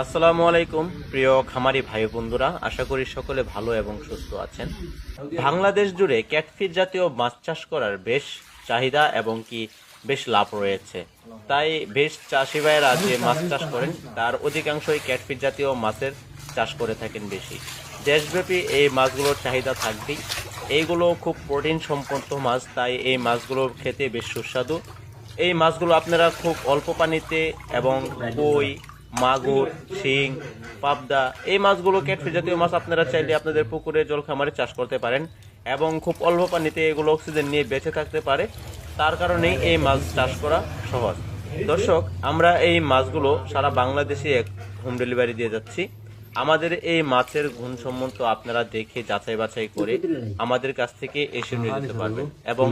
আসসালামু আলাইকুম প্রিয় খামারি ভাই বন্ধুরা, আশা করি সকলে ভালো এবং সুস্থ আছেন। বাংলাদেশ জুড়ে ক্যাটফিশ জাতীয় মাছ চাষ করার বেশ চাহিদা এবং বেশ লাভ রয়েছে। তাই বেশ চাষি ভাইয়েরা যে মাছ চাষ করেন তার অধিকাংশই ক্যাটফিশ জাতীয় মাছের চাষ করে থাকেন বেশি। দেশব্যাপী এই মাছগুলোর চাহিদা থাকবেই। এইগুলো খুব প্রোটিন সম্পন্ন মাছ, তাই এই মাছগুলো খেতে বেশ সুস্বাদু। এই মাছগুলো আপনারা খুব অল্প পানিতে এবং কই, মাগুর, শিং, পাবদা এই মাছগুলো ক্যাটফিশ জাতীয় মাছ আপনারা চাইলে আপনাদের পুকুরে জল খামারে চাষ করতে পারেন এবং খুব অল্প পানিতে এগুলো অক্সিজেন নিয়ে বেঁচে থাকতে পারে। তার কারণেই এই মাছ চাষ করা সহজ। দর্শক, আমরা এই মাছগুলো সারা বাংলাদেশে হোম ডেলিভারি দিয়ে যাচ্ছি। আমাদের এই মাছের গুণসম্মত আপনারা দেখে যাচাই বাছাই করে আমাদের কাছ থেকে এসে নিয়ে যেতে পারবেন এবং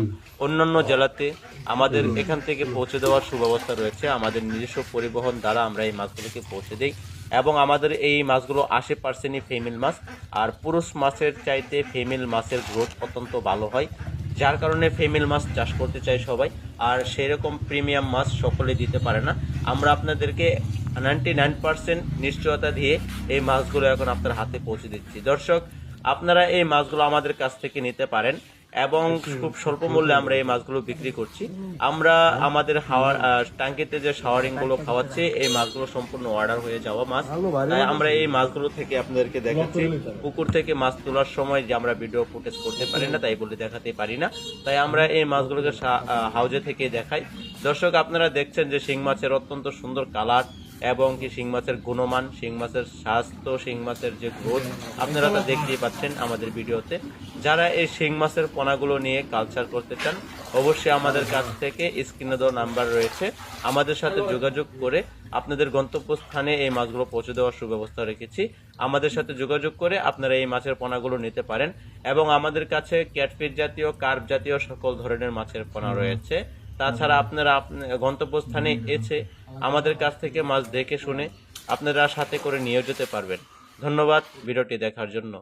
অন্যান্য জেলাতে আমাদের এখান থেকে পৌঁছে দেওয়ার সুব্যবস্থা রয়েছে। আমাদের নিজস্ব পরিবহন দ্বারা আমরা এই মাছগুলোকে পৌঁছে দিই এবং আমাদের এই মাছগুলো 80%ই ফিমেল মাছ। আর পুরুষ মাছের চাইতে ফিমেল মাছের গ্রোথ অত্যন্ত ভালো হয়, যার কারণে ফিমেল মাছ চাষ করতে চাই সবাই। আর সেরকম প্রিমিয়াম মাছ সকলে দিতে পারে না। আমরা আপনাদেরকে 99% নিশ্চয়তা দিয়ে এই মাছগুলো এখন আপনার হাতে পৌঁছে দিচ্ছি। দর্শক, আপনারা এই মাছগুলো আমাদের কাছ থেকে নিতে পারেন এবং খুব স্বল্প মূল্যে আমরা এই মাছগুলো বিক্রি করছি। আমরা আমাদের টাঙ্কিতে যে শাওয়ারিং গুলো খাওয়াচ্ছি, এই মাছগুলো সম্পূর্ণ অর্ডার হয়ে যাওয়া মাছ। তাই আমরা এই মাছগুলো থেকে আপনাদেরকে দেখাচ্ছি। পুকুর থেকে মাছ তোলার সময় যে আমরা ভিডিও ফুটেজ করতে পারি না, তাই বলে দেখাতে পারি না, তাই আমরা এই মাছগুলোকে হাউজে থেকে দেখাই। দর্শক, আপনারা দেখছেন যে শিং মাছের অত্যন্ত সুন্দর কালার এবং শিং মাছের গুণমান, শিং মাছের স্বাস্থ্য, শিং মাছের যে গ্রোথ আপনারা তা দেখতেই পাচ্ছেন আমাদের ভিডিওতে। যারা এই শিং মাছের পোনাগুলো নিয়ে কালচার করতে চান, অবশ্যই আমাদের কাছ থেকে স্ক্রিনে দেওয়া নাম্বার রয়েছে, আমাদের সাথে যোগাযোগ করে আপনাদের গন্তব্যস্থানে এই মাছগুলো পৌঁছে দেওয়ার সুব্যবস্থা রেখেছি। আমাদের সাথে যোগাযোগ করে আপনারা এই মাছের পোনাগুলো নিতে পারেন এবং আমাদের কাছে ক্যাটফিশ জাতীয়, কার্প জাতীয় সকল ধরনের মাছের পোনা রয়েছে। তাছাড়া আপনারা গন্তব্যস্থানে এসে আমাদের কাছ থেকে মাছ দেখে শুনে আপনারা সাথে করে নিয়ে যেতে পারবেন। ধন্যবাদ ভিডিওটি দেখার জন্য।